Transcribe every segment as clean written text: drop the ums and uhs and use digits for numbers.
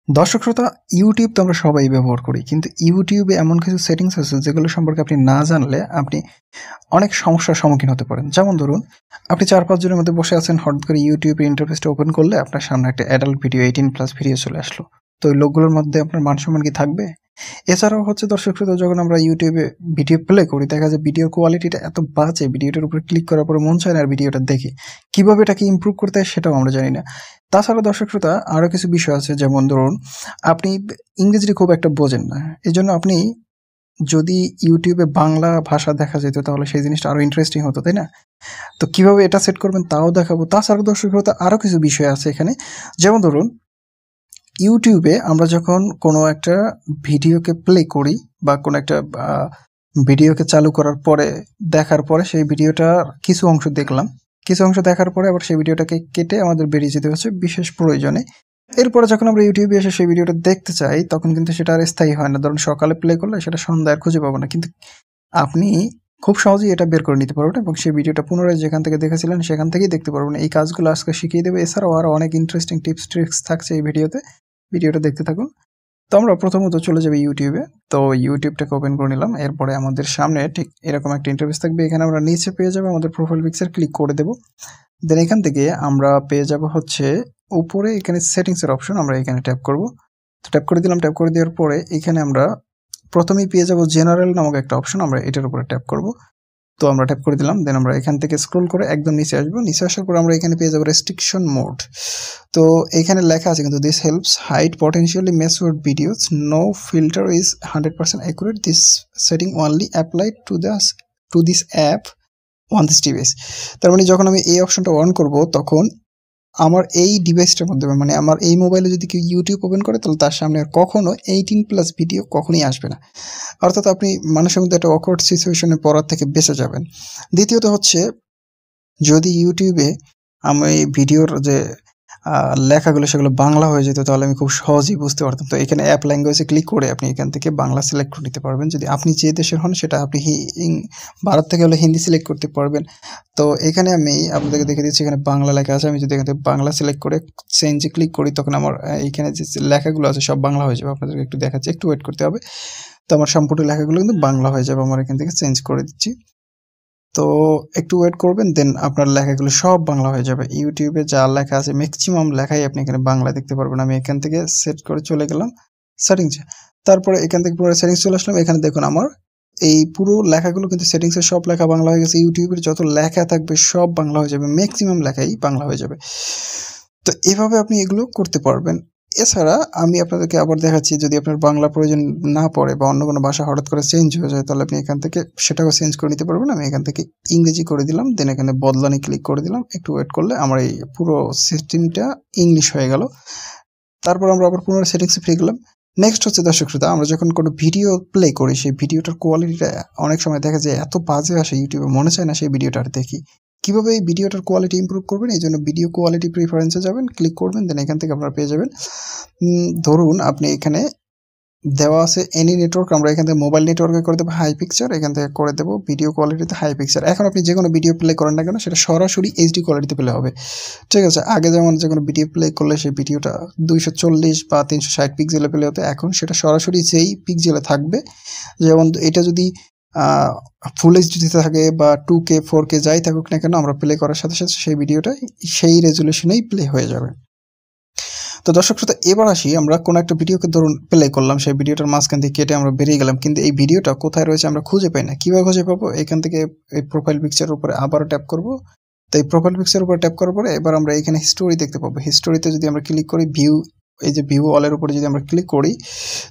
দর্শক শ্রোতা, ইউটিউব তো আমরা সবাই ব্যবহার করি, কিন্তু ইউটিউবে এমন কিছু সেটিংস আছে যেগুলো সম্পর্কে আপনি না জানলে আপনি অনেক সমস্যার সম্মুখীন হতে পারেন। যেমন ধরুন, আপনি 4-5 জনের মধ্যে বসে আছেন, হঠাৎ করে ইউটিউবের ইন্টারফেসটা ওপেন করলে আপনার সামনে একটা অ্যাডাল্ট ভিডিও, 18+ ভিডিও চলে আসলো। তো ওই লোকগুলোর মধ্যে আপনার মান সম্মান কি থাকবে? এছাড়াও হচ্ছে দর্শক শ্রোতা, যখন আমরা ইউটিউবে ভিডিও প্লে করি, দেখা যায় ভিডিওর কোয়ালিটিটা এত বাজে, ভিডিওটার উপরে ক্লিক করার পরে মন চায় না আর ভিডিওটা দেখি। কিভাবে এটাকে ইমপ্রুভ করতে হয় সেটাও আমরা জানি না। তাছাড়া দর্শক শ্রোতা, আরও কিছু বিষয় আছে, যেমন ধরুন আপনি ইংরেজিটা খুব একটা বোঝেন না, এজন্য আপনি যদি ইউটিউবে বাংলা ভাষা দেখা যেত তাহলে সেই জিনিসটা আরো ইন্টারেস্টিং হতো, তাই না? তো কিভাবে এটা সেট করবেন তাও দেখাবো। তাছাড়া দর্শক শ্রোতা, আরো কিছু বিষয় আছে এখানে। যেমন ধরুন, ইউটিউবে আমরা যখন কোনো একটা ভিডিওকে প্লে করি বা কোনো একটা ভিডিওকে চালু করার পরে দেখার পরে সেই ভিডিওটার কিছু অংশ দেখলাম, কিছু অংশ দেখার পরে আবার সেই ভিডিওটাকে কেটে আমাদের বেরিয়ে যেতে হচ্ছে বিশেষ প্রয়োজনে। এরপরে যখন আমরা ইউটিউবে এসে সেই ভিডিওটা দেখতে চাই তখন কিন্তু সেটা আর স্থায়ী হয় না। ধরুন সকালে প্লে করলে সেটা সন্ধ্যায় আর খুঁজে পাবো না, কিন্তু আপনি খুব সহজেই এটা বের করে নিতে পারবেন এবং সেই ভিডিওটা পুনরায় যেখান থেকে দেখেছিলেন সেখান থেকেই দেখতে পারবেন। এই কাজগুলো আজকে শিখিয়ে দেবে। এছাড়াও আরও অনেক ইন্টারেস্টিং টিপস ট্রিক্স থাকছে এই ভিডিওতে। ভিডিওটা দেখতে থাকুন। তো আমরা প্রথমত চলে যাবো ইউটিউবে। তো ইউটিউবটাকে ওপেন করে নিলাম। এরপরে আমাদের সামনে ঠিক এরকম একটা ইন্টারফেস থাকবে। এখানে আমরা নিচে পেয়ে যাবো আমাদের প্রোফাইল পিকচার, ক্লিক করে দেবো। দেন এখান থেকে আমরা পেয়ে যাব হচ্ছে উপরে এখানে সেটিংসের অপশন, আমরা এখানে ট্যাপ করব। তো ট্যাপ করে দিলাম। ট্যাপ করে দেওয়ার পরে এখানে আমরা প্রথমেই পেয়ে যাব জেনারেল নামক একটা অপশন, আমরা এটার উপরে ট্যাপ করব। তো আমরা ট্যাপ করে দিলাম। দেন আমরা এখান থেকে স্ক্রল করে একদম নিচে আসবো। নিচে আসার পর আমরা এখানে পেয়ে যাবো রেস্ট্রিকশন মোড। তো এখানে লেখা আছে কিন্তু, this helps hide potentially misworded videos, no filter is 100% accurate, this setting only applied to this app on this device. তার মানে যখন আমি এই অপশনটা অন করব তখন আমার এই ডিভাইসটার মধ্যে, মানে আমার এই মোবাইলে যদি কেউ ইউটিউব ওপেন করে তাহলে তার সামনে আর কখনো 18+ ভিডিও কখনোই আসবে না। অর্থাৎ আপনি মানুষের মধ্যে একটা অকওয়ার্ড সিচুয়েশনে পড়ার থেকে বেঁচে যাবেন। দ্বিতীয়ত হচ্ছে, যদি ইউটিউবে আমি ভিডিওর যে লেখাগুলো সেগুলো বাংলা হয়ে যেত তাহলে আমি খুব সহজেই বুঝতে পারতাম। তো এখানে অ্যাপ ল্যাঙ্গুয়েজে ক্লিক করে আপনি এখান থেকে বাংলা সিলেক্ট করে নিতে পারবেন। যদি আপনি যে দেশের হন সেটা আপনি ভারত থেকে হলে হিন্দি সিলেক্ট করতে পারবেন। তো এখানে আমি আপনাদেরকে দেখে দিচ্ছি, এখানে বাংলা লেখা আছে। আমি যদি এখান থেকে বাংলা সিলেক্ট করে চেঞ্জে ক্লিক করি তখন আমার এইখানে যে লেখাগুলো আছে সব বাংলা হয়ে যাবে। আপনাদেরকে একটু দেখাচ্ছি, একটু ওয়েট করতে হবে। তো আমার সম্পূর্ণ লেখাগুলো কিন্তু বাংলা হয়ে যাবে। আমার এখান থেকে চেঞ্জ করে দিচ্ছি। তো একটু ওয়েট করবেন, দেন আপনার লেখাগুলো সব বাংলা হয়ে যাবে। ইউটিউবে যা লেখা আছে ম্যাক্সিমাম লেখাই আপনি এখানে বাংলা দেখতে পারবেন। আমি এখান থেকে সেট করে চলে গেলাম সেটিংসে। তারপরে এখান থেকে পুরো সেটিংস চলে আসলাম। এখানে দেখুন আমার এই পুরো লেখাগুলো কিন্তু সেটিংসের সব লেখা বাংলা হয়ে গেছে। ইউটিউবের যত লেখা থাকবে সব বাংলা হয়ে যাবে, ম্যাক্সিমাম লেখাই বাংলা হয়ে যাবে। তো এভাবে আপনি এগুলো করতে পারবেন। এছাড়া আমি আপনাদেরকে আবার দেখাচ্ছি, যদি আপনার বাংলা প্রয়োজন না পড়ে বা অন্য কোনো ভাষা হঠাৎ করে চেঞ্জ হয়ে যায় তাহলে আপনি এখান থেকে সেটাও চেঞ্জ করে নিতে পারবেন। আমি এখান থেকে ইংরেজি করে দিলাম, দেন এখানে বদলানি ক্লিক করে দিলাম। একটু ওয়েট করলে আমার এই পুরো সিস্টেমটা ইংলিশ হয়ে গেল। তারপর আমরা আবার পুনরায় সেটিংসে ফিরে গেলাম। নেক্সট হচ্ছে দর্শক শ্রোতা, আমরা যখন কোনো ভিডিও প্লে করি সেই ভিডিওটার কোয়ালিটিটা অনেক সময় দেখা যায় এত বাজে আসে ইউটিউবে, মনে চায় না সেই ভিডিওটা আর দেখি। কিভাবে এই ভিডিওটার কোয়ালিটি ইমপ্রুভ করবেন? এই জন্য ভিডিও কোয়ালিটি প্রিফারেন্সে যাবেন, ক্লিক করবেন, দেন এখান থেকে আপনারা পেয়ে যাবেন। ধরুন আপনি এখানে দেওয়া আছে এনি নেটওয়ার্ক, আমরা এখান থেকে মোবাইল নেটওয়ার্কে করে দেবো হাই পিকচার, এখান থেকে করে দেবো ভিডিও কোয়ালিটিতে হাই পিকচার। এখন আপনি যে কোনো ভিডিও প্লে করেন না কেন সেটা সরাসরি এইচডি কোয়ালিটিতে প্লে হবে, ঠিক আছে? আগে যেমন যে কোনো ভিডিও প্লে করলে সেই ভিডিওটা 240 বা 360 পিক্সেলে প্লে হতো, এখন সেটা সরাসরি যেই পিক্সেলে থাকবে। যেমন এটা যদি ফুল এইচডিতে থাকে বা 2K 4K যাই থাকুক না কেন, আমরা প্লে করার সাথে সাথে সেই ভিডিওটা সেই রেজুলেশনেই প্লে হয়ে যাবে। তো দর্শক শ্রোতা, এবার আসি, আমরা কোনো একটা ভিডিওকে ধরুন প্লে করলাম, সেই ভিডিওটার মাঝখান থেকে কেটে আমরা বেরিয়ে গেলাম, কিন্তু এই ভিডিওটা কোথায় রয়েছে আমরা খুঁজে পাই না। কীভাবে খুঁজে পাবো? এখান থেকে এই প্রোফাইল পিকচারের উপরে আবারও ট্যাপ করব। তো এই প্রোফাইল পিকচারের উপরে ট্যাপ করার পরে এবার আমরা এখানে হিস্টোরি দেখতে পাবো। হিস্টোরিতে যদি আমরা ক্লিক করি, এই যে ভিউ অলের উপরে যদি আমরা ক্লিক করি,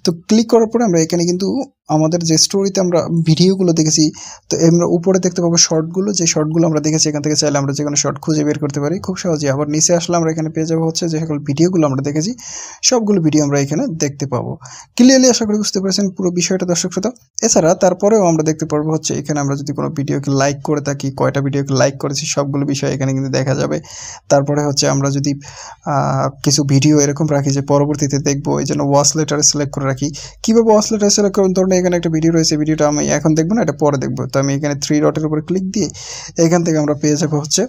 তো ক্লিক করার পরে আমরা এখানে কিন্তু আমাদের যে স্টোরিতে আমরা ভিডিওগুলো দেখেছি, তো আমরা উপরে দেখতে পাবো শর্টগুলো, যে শর্টগুলো আমরা দেখেছি এখান থেকে চাইলে আমরা যে কোনো শর্ট খুঁজে বের করতে পারি খুব সহজেই। আবার নিচে আসলে আমরা এখানে পেয়ে যাবো হচ্ছে যে সকল ভিডিওগুলো আমরা দেখেছি সবগুলো ভিডিও আমরা এখানে দেখতে পাবো। ক্লিয়ারলি আশা করি বুঝতে পেরেছেন পুরো বিষয়টা দর্শক শ্রোতা। এছাড়া তারপরেও আমরা দেখতে পারবো হচ্ছে এখানে আমরা যদি কোনো ভিডিওকে লাইক করে থাকি, কয়টা ভিডিওকে লাইক করেছি সবগুলো বিষয় এখানে কিন্তু দেখা যাবে। তারপরে হচ্ছে আমরা যদি কিছু ভিডিও এরকম রাখি যে পরবর্তীতে দেখবো, এই জন্য ওয়াচ লেটারে সিলেক্ট করে রাখি। কীভাবে ওয়াচ লেটারে সিলেক্ট করবেন? ধরুন এখানে একটা ভিডিও রয়েছে, ভিডিওটা আমি এখন দেখবো না, এটা পরে দেখবো। তো আমি এখানে 3 ডটের উপরে ক্লিক দিয়ে এখান থেকে আমরা পেয়ে যাবো হচ্ছে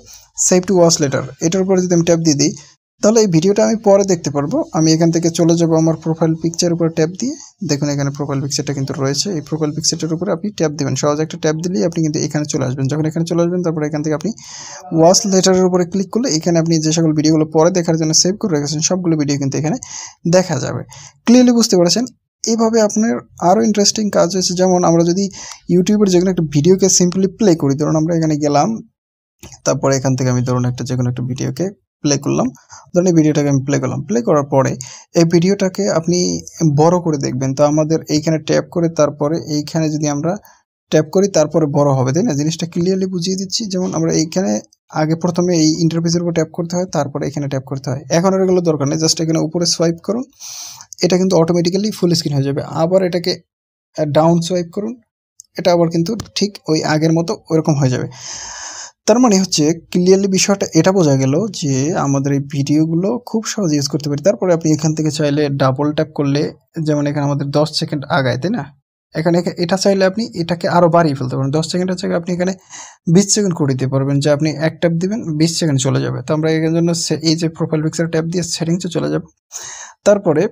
সেভ টু ওয়াচ লেটার। এটার উপরে যদি আমি ট্যাপ দিয়ে দিই তাহলে এই ভিডিওটা আমি পরে দেখতে পারবো। আমি এখান থেকে চলে যাব আমার প্রোফাইল পিকচারের উপর ট্যাপ দিয়ে। দেখুন এখানে প্রোফাইল পিকচারটা কিন্তু রয়েছে। এই প্রোফাইল পিকচারটার উপরে আপনি ট্যাপ দিবেন, সহজ একটা ট্যাপ দিলেই আপনি কিন্তু এখানে চলে আসবেন। যখন এখানে চলে আসবেন তারপর এখান থেকে আপনি ওয়াচ লেটারের উপরে ক্লিক করলে এখানে আপনি যে সকল ভিডিওগুলো পরে দেখার জন্য সেভ করে রেখেছেন সবগুলো ভিডিও কিন্তু এখানে দেখা যাবে। ক্লিয়ারলি বুঝতে পারছেন? এইভাবে আপনার আরও ইন্টারেস্টিং কাজ হয়েছে। যেমন আমরা যদি ইউটিউবের যেকোনো একটা ভিডিওকে সিম্পলি প্লে করি, ধরুন আমরা এখানে গেলাম, তারপরে এখান থেকে আমি ধরুন একটা যেকোনো একটা ভিডিওকে প্লে করলাম, ধরুন এই ভিডিওটাকে আমি প্লে করলাম। প্লে করার পরে এই ভিডিওটাকে আপনি বড় করে দেখবেন। তো আমাদের এইখানে ট্যাপ করে তারপরে এইখানে যদি আমরা ট্যাপ করি তারপরে বড় হবে, তাই না? জিনিসটা ক্লিয়ারলি বুঝিয়ে দিচ্ছি। যেমন আমরা এইখানে আগে প্রথমে এই ইন্টারফেসের উপর ট্যাপ করতে হয়, তারপরে এখানে ট্যাপ করতে হয়। এখন আর এগুলো দরকার নেই, জাস্ট এখানে উপরে সোয়াইপ করুন, এটা কিন্তু অটোমেটিক্যালি ফুল স্ক্রিন হয়ে যাবে। আবার এটাকে ডাউন সোয়াইপ করুন, এটা আবার কিন্তু ঠিক ওই আগের মতো ওরকম হয়ে যাবে। তার মানে হচ্ছে ক্লিয়ারলি বিষয়টা এটা বোঝা গেল যে আমাদের এই ভিডিওগুলো খুব সহজে ইউজ করতে পারি। তারপরে আপনি এখান থেকে চাইলে ডাবল ট্যাপ করলে, যেমন এখানে আমাদের 10 সেকেন্ড আগায়, তাই না? এখানে এটা চাইলে আপনি এটাকে আরও বাড়িয়ে ফেলতে পারেন। 10 সেকেন্ডের জায়গায় আপনি এখানে 20 সেকেন্ড করে দিতে পারবেন, যে আপনি এক ট্যাপ দিবেন 20 সেকেন্ড চলে যাবে। তো আমরা এর জন্য এই যে প্রোফাইল পিকচার ট্যাপ দিয়ে সেটিংসে চলে যাব। তারপরে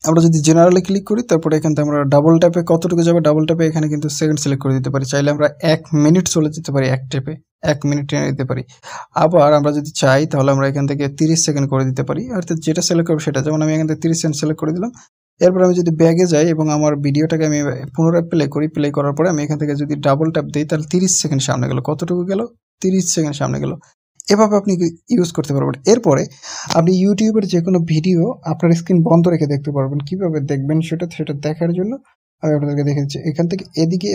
আমরা যদি জেনারেলে ক্লিক করি, তারপরে এখান থেকে আমরা ডাবল ট্যাপে কতটুকু যাবে, ডাবল ট্যাপে এখানে কিন্তু সেকেন্ড সিলেক্ট করে দিতে পারি। চাইলে আমরা 1 মিনিট চলে যেতে পারি, এক ট্যাপে 1 মিনিট টেনে দিতে পারি। আবার আমরা যদি চাই তাহলে আমরা এখান থেকে 30 সেকেন্ড করে দিতে পারি, অর্থাৎ যেটা সিলেক্ট করবো সেটা। যেমন আমি এখান থেকে 30 সেকেন্ড সিলেক্ট করে দিলাম। এরপর আমি যদি ব্যাগে যাই এবং আমার ভিডিওটাকে আমি পুনরায় প্লে করি, প্লে করার পরে আমি এখান থেকে যদি ডাবল ট্যাপ দিই তাহলে 30 সেকেন্ড সামনে গেল। কতটুকু গেল? 30 সেকেন্ড সামনে গেল। এভাবে আপনি ইউজ করতে পারবেন। এরপরে আপনি ইউটিউবের যে কোনো ভিডিও আপনার স্ক্রিন বন্ধ রেখে দেখতে পারবেন। কিভাবে দেখবেন সেটা দেখার জন্য আমি আপনাদেরকে দেখে দিচ্ছি। এখান থেকে এদিকে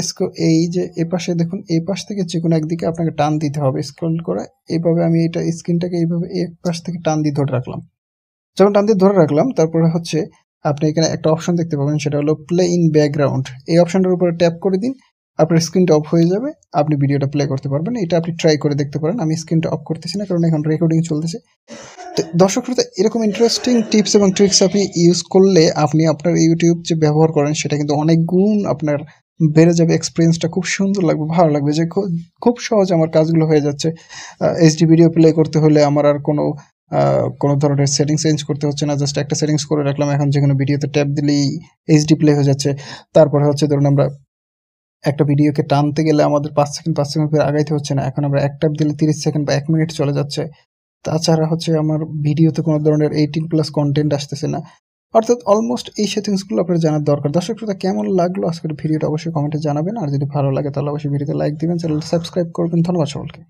এই যে এপাশে দেখুন, এই পাশ থেকে যে কোনো একদিকে আপনাকে টান দিতে হবে স্ক্রল করে। এইভাবে আমি এটা স্ক্রিনটাকে এইভাবে এক পাশ থেকে টান দিয়ে ধরে রাখলাম। যখন টান দিয়ে ধরে রাখলাম তারপরে হচ্ছে আপনি এখানে একটা অপশন দেখতে পাবেন, সেটা হলো প্লে ইন ব্যাকগ্রাউন্ড। এই অপশনটার উপরে ট্যাপ করে দিন, আপনার স্ক্রিনটা অফ হয়ে যাবে, আপনি ভিডিওটা প্লে করতে পারবেন। এটা আপনি ট্রাই করে দেখতে পারেন। আমি স্ক্রিনটা অফ করতেছি না কারণ এখন রেকর্ডিং চলতেছে। তো দর্শক শ্রোতা, এরকম ইন্টারেস্টিং টিপস এবং ট্রিক্স আপনি ইউজ করলে আপনি আপনার ইউটিউব যে ব্যবহার করেন সেটা কিন্তু অনেক গুণ আপনার বেড়ে যাবে। এক্সপিরিয়েন্সটা খুব সুন্দর লাগবে, ভালো লাগবে, যে খুব সহজ আমার কাজগুলো হয়ে যাচ্ছে। এইচডি ভিডিও প্লে করতে হলে আমার আর কোনো ধরনের সেটিংস চেঞ্জ করতে হচ্ছে না। জাস্ট একটা সেটিংস করে রাখলাম, এখন যেকোনো ভিডিওতে ট্যাপ দিলেই এইচডি প্লে হয়ে যাচ্ছে। তারপরে হচ্ছে ধরুন আমরা একটা ভিডিওকে টানতে গেলে আমাদের 5 সেকেন্ড করে আগাইতে হচ্ছে না। এখন আমরা এক ট্যাপ দিলে 30 সেকেন্ড বা 1 মিনিট চলে যাচ্ছে। তাছাড়া হচ্ছে আমার ভিডিওতে কোনো ধরনের 18+ কন্টেন্ট আসতেছে না। অর্থাৎ অলমোস্ট এই সেটিংসগুলো আপনার জানার দরকার। দর্শক শ্রোতা, কেমন লাগলো আজকের ভিডিওটা অবশ্যই কমেন্টে জানাবেন। আর যদি ভালো লাগে তাহলে অবশ্যই ভিডিওতে লাইক দিবেন, চ্যানেলটা সাবস্ক্রাইব করবেন। ধন্যবাদ সকলকে।